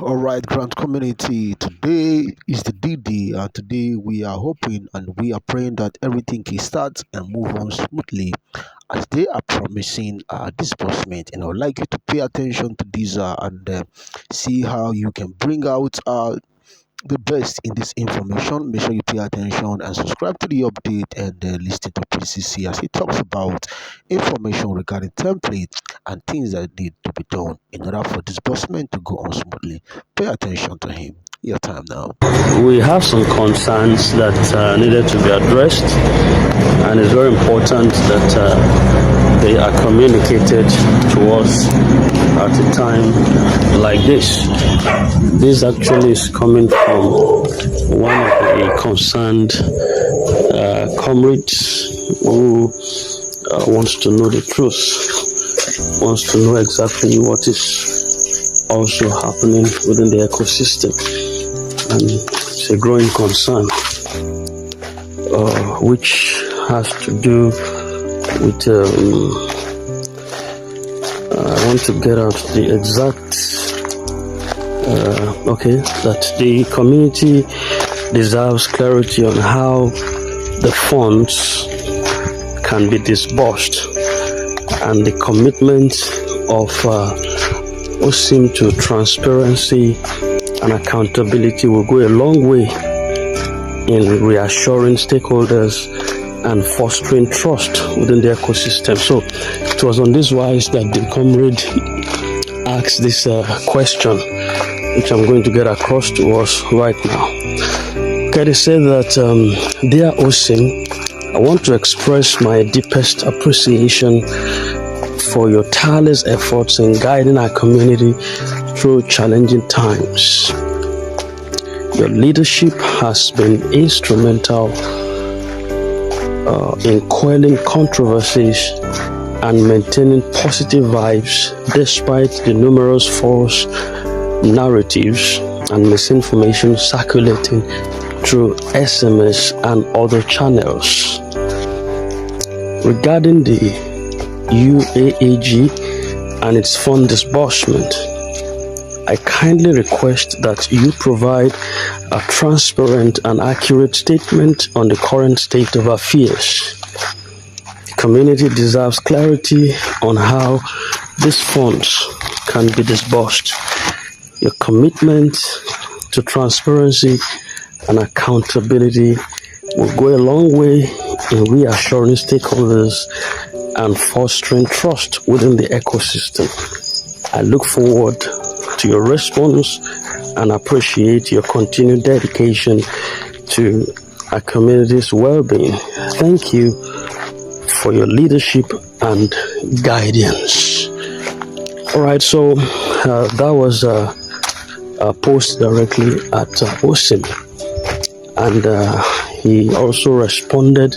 All right, Grant community. Today is the D-Day, and today we are hoping and we are praying that everything can start and move on smoothly as they are promising disbursement. And I would like you to pay attention to these and see how you can bring out the best in this information. Make sure you pay attention and subscribe to the update and listen to PCC as he talks about information regarding templates and things that need to be done in order for disbursement to go on smoothly. Pay attention to him. Your time now. We have some concerns that needed to be addressed, and it's very important that they are communicated to us at a time like this. This actually is coming from one of the concerned comrades who wants to know the truth, wants to know exactly what is also happening within the ecosystem. And it's a growing concern, which has to do with, I want to get out the exact, that the community deserves clarity on how the funds can be disbursed, and the commitment of OSIM to transparency and accountability will go a long way in reassuring stakeholders and fostering trust within the ecosystem. So it was on this wise that the comrade asked this question, which I'm going to get across to us right now. Okay, they said that, dear OSIM, I want to express my deepest appreciation for your tireless efforts in guiding our community through challenging times. Your leadership has been instrumental in quelling controversies and maintaining positive vibes despite the numerous false narratives and misinformation circulating through SMS and other channels. Regarding the UAAG and its fund disbursement, I kindly request that you provide a transparent and accurate statement on the current state of affairs. The community deserves clarity on how these funds can be disbursed. Your commitment to transparency and accountability will go a long way in reassuring stakeholders and fostering trust within the ecosystem. I look forward to your response and appreciate your continued dedication to our community's well-being. Thank you for your leadership and guidance. All right, so that was a post directly at OSIM, and he also responded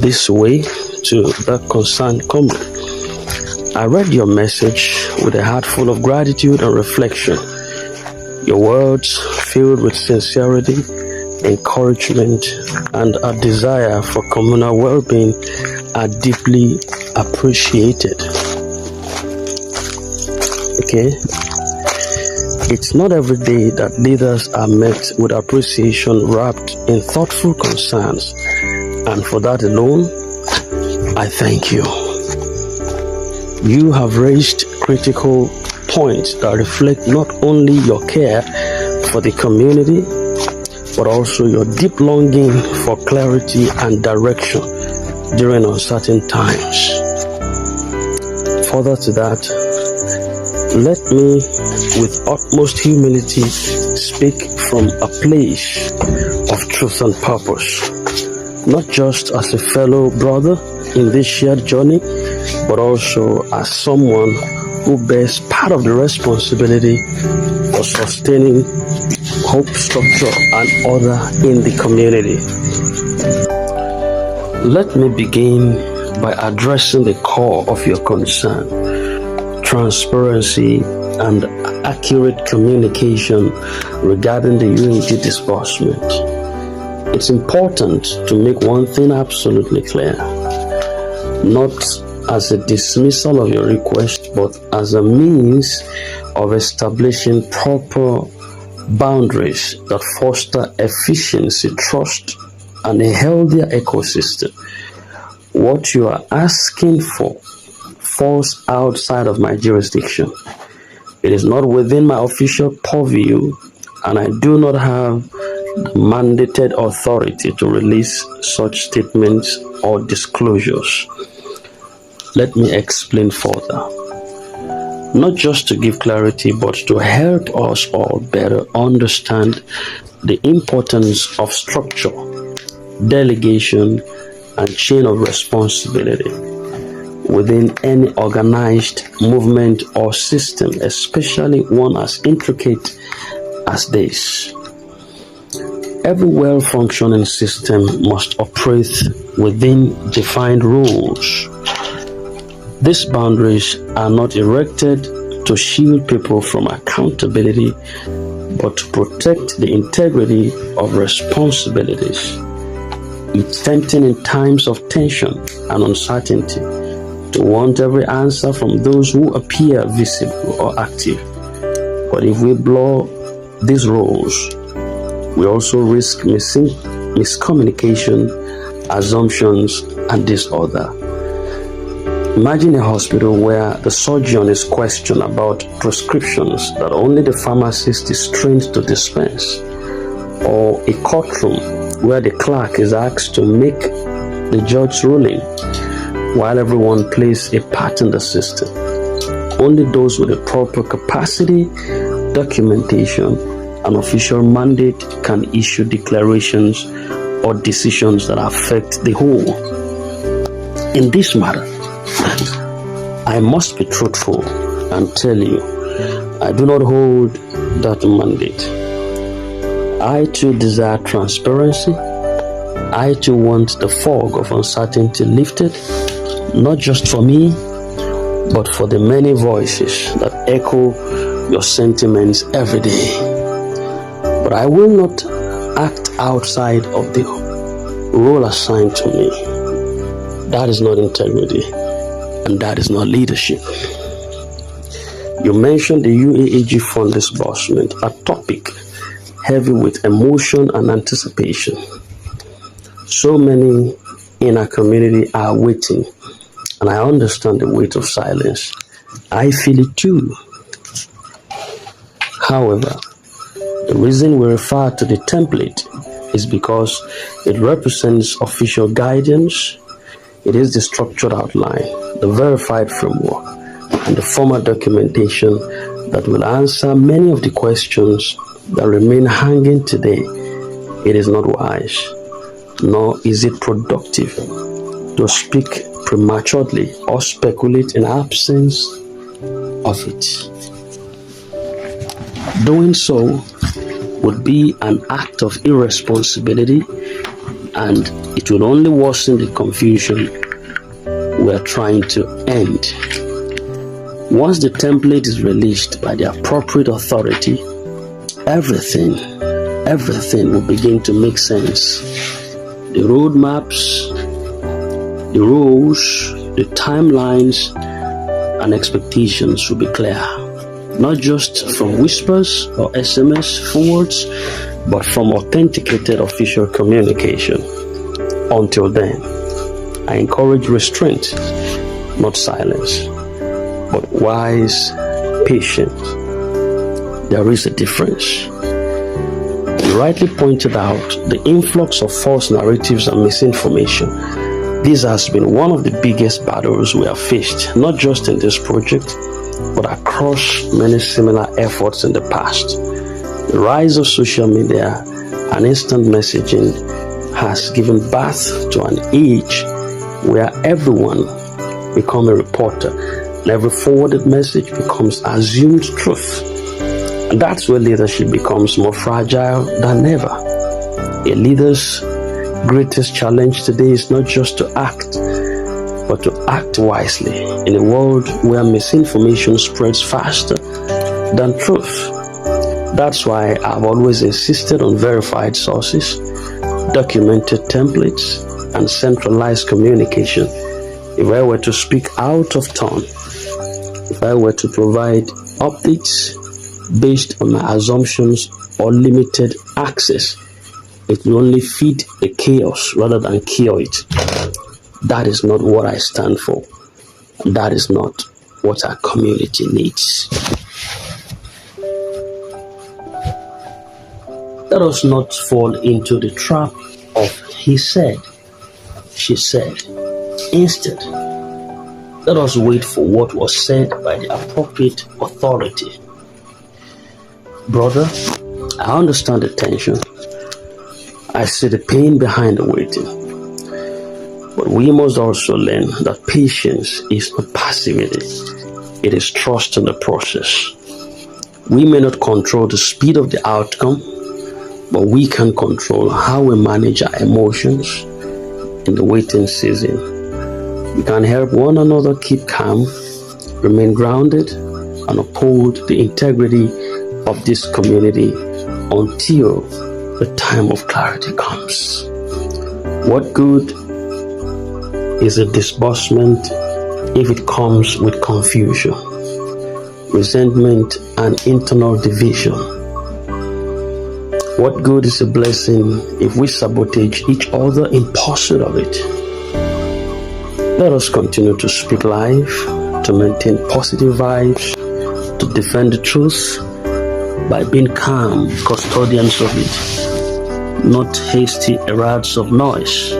this way to that concerned comrade. I read your message with a heart full of gratitude and reflection. Your words, filled with sincerity, encouragement, and a desire for communal well-being, are deeply appreciated. Okay? It's not every day that leaders are met with appreciation wrapped in thoughtful concerns, and for that alone, I thank you. You have raised critical points that reflect not only your care for the community, but also your deep longing for clarity and direction during uncertain times. Further to that, let me, with utmost humility, speak from a place of truth and purpose, not just as a fellow brother in this shared journey, but also as someone who bears part of the responsibility for sustaining hope structure and order in the community. Let me begin by addressing the core of your concern: transparency and accurate communication regarding the UAAG disbursement. It's important to make one thing absolutely clear. Not as a dismissal of your request, but as a means of establishing proper boundaries that foster efficiency, trust, and a healthier ecosystem. What you are asking for falls outside of my jurisdiction. It is not within my official purview, and I do not have the mandated authority to release such statements or disclosures. Let me explain further. Not just to give clarity, but to help us all better understand the importance of structure, delegation, and chain of responsibility within any organized movement or system, especially one as intricate as this. Every well-functioning system must operate within defined rules. These boundaries are not erected to shield people from accountability, but to protect the integrity of responsibilities. It's tempting in times of tension and uncertainty to want every answer from those who appear visible or active. But if we blur these roles, we also risk miscommunication, assumptions, and disorder. Imagine a hospital where the surgeon is questioned about prescriptions that only the pharmacist is trained to dispense, or a courtroom where the clerk is asked to make the judge's ruling while everyone plays a part in the system. Only those with the proper capacity, documentation, and official mandate can issue declarations or decisions that affect the whole. In this matter, I must be truthful and tell you, I do not hold that mandate. I too desire transparency. I too want the fog of uncertainty lifted, not just for me, but for the many voices that echo your sentiments every day. But I will not act outside of the role assigned to me. That is not integrity, and that is not leadership. You mentioned the UAAG fund disbursement, a topic heavy with emotion and anticipation. So many in our community are waiting, and I understand the weight of silence. I feel it too. However, the reason we refer to the template is because it represents official guidance. It is the structured outline, the verified framework, and the formal documentation that will answer many of the questions that remain hanging today. It is not wise, nor is it productive to speak prematurely or speculate in absence of it. Doing so would be an act of irresponsibility, and it will only worsen the confusion we are trying to end. Once the template is released by the appropriate authority, everything will begin to make sense. The roadmaps, the rules, the timelines, and expectations will be clear. Not just from whispers or SMS forwards, but from authenticated official communication. Until then, I encourage restraint, not silence, but wise patience. There is a difference. You rightly pointed out the influx of false narratives and misinformation. This has been one of the biggest battles we have faced, not just in this project, but across many similar efforts in the past. The rise of social media and instant messaging has given birth to an age where everyone becomes a reporter and every forwarded message becomes assumed truth. And that's where leadership becomes more fragile than ever. A leader's greatest challenge today is not just to act, but to act wisely in a world where misinformation spreads faster than truth. That's why I've always insisted on verified sources, documented templates, and centralized communication. If I were to speak out of turn, if I were to provide updates based on my assumptions or limited access, it will only feed the chaos rather than cure it. That is not what I stand for. That is not what our community needs. Let us not fall into the trap of he said, she said. Instead, let us wait for what was said by the appropriate authority. Brother, I understand the tension. I see the pain behind the waiting. But we must also learn that patience is not passivity. It is trust in the process. We may not control the speed of the outcome, but we can control how we manage our emotions in the waiting season. We can help one another keep calm, remain grounded, and uphold the integrity of this community until the time of clarity comes. What good is a disbursement if it comes with confusion, resentment, and internal division? What good is a blessing if we sabotage each other in pursuit of it? Let us continue to speak life, to maintain positive vibes, to defend the truth by being calm custodians of it, not hasty heralds of noise.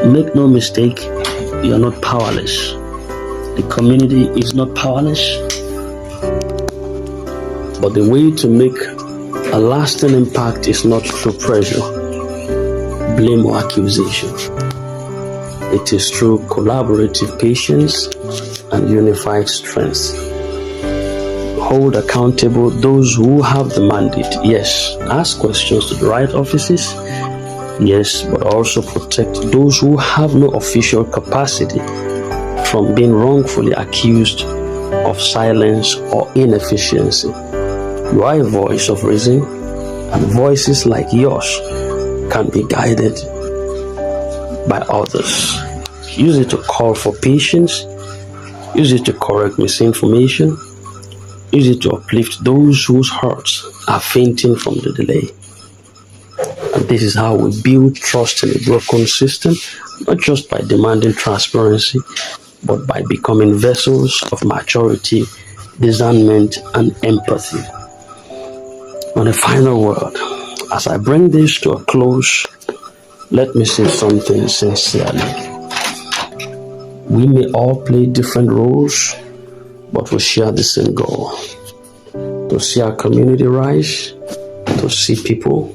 Make no mistake, you are not powerless. The community is not powerless. But the way to make a lasting impact is not through pressure, blame, or accusation. It is through collaborative patience and unified strength. Hold accountable those who have the mandate. Yes, ask questions to the right offices. Yes, but also protect those who have no official capacity from being wrongfully accused of silence or inefficiency. You are a voice of reason, and voices like yours can be guided by others. Use it to call for patience. Use it to correct misinformation. Use it to uplift those whose hearts are fainting from the delay. And this is how we build trust in a broken system, not just by demanding transparency, but by becoming vessels of maturity, discernment, and empathy. On a final word, as I bring this to a close, let me say something sincerely. We may all play different roles, but we share the same goal: to see our community rise, to see people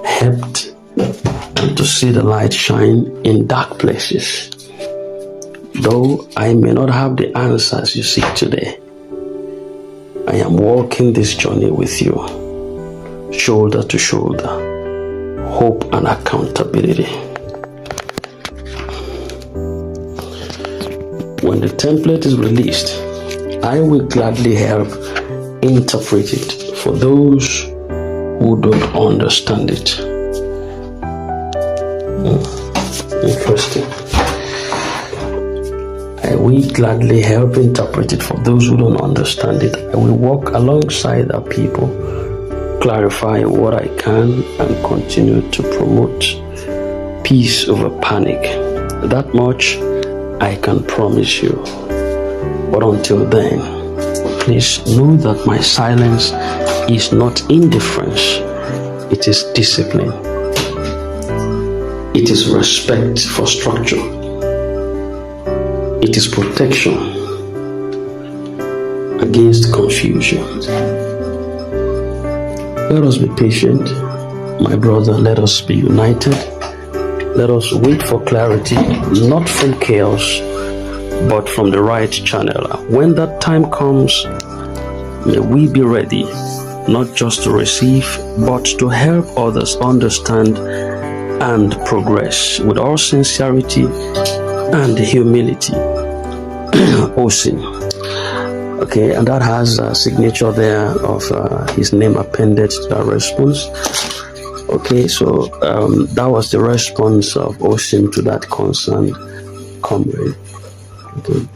helped, and to see the light shine in dark places. Though I may not have the answers you seek today, I am walking this journey with you, shoulder to shoulder, hope and accountability. When the template is released, I will gladly help interpret it for those who don't understand it. Interesting. I will gladly help interpret it for those who don't understand it. I will walk alongside our people, clarify what I can, and continue to promote peace over panic. That much I can promise you. But until then, please know that my silence is not indifference. It is discipline. It is respect for structure. It is protection against confusion. Let us be patient, my brother. Let us be united. Let us wait for clarity, not from chaos, but from the right channel. When that time comes, may we be ready, not just to receive, but to help others understand and progress with all sincerity and humility. Osin. Okay, and that has a signature there of his name appended to that response. Okay, so that was the response of OSIM to that concerned comrade. Okay.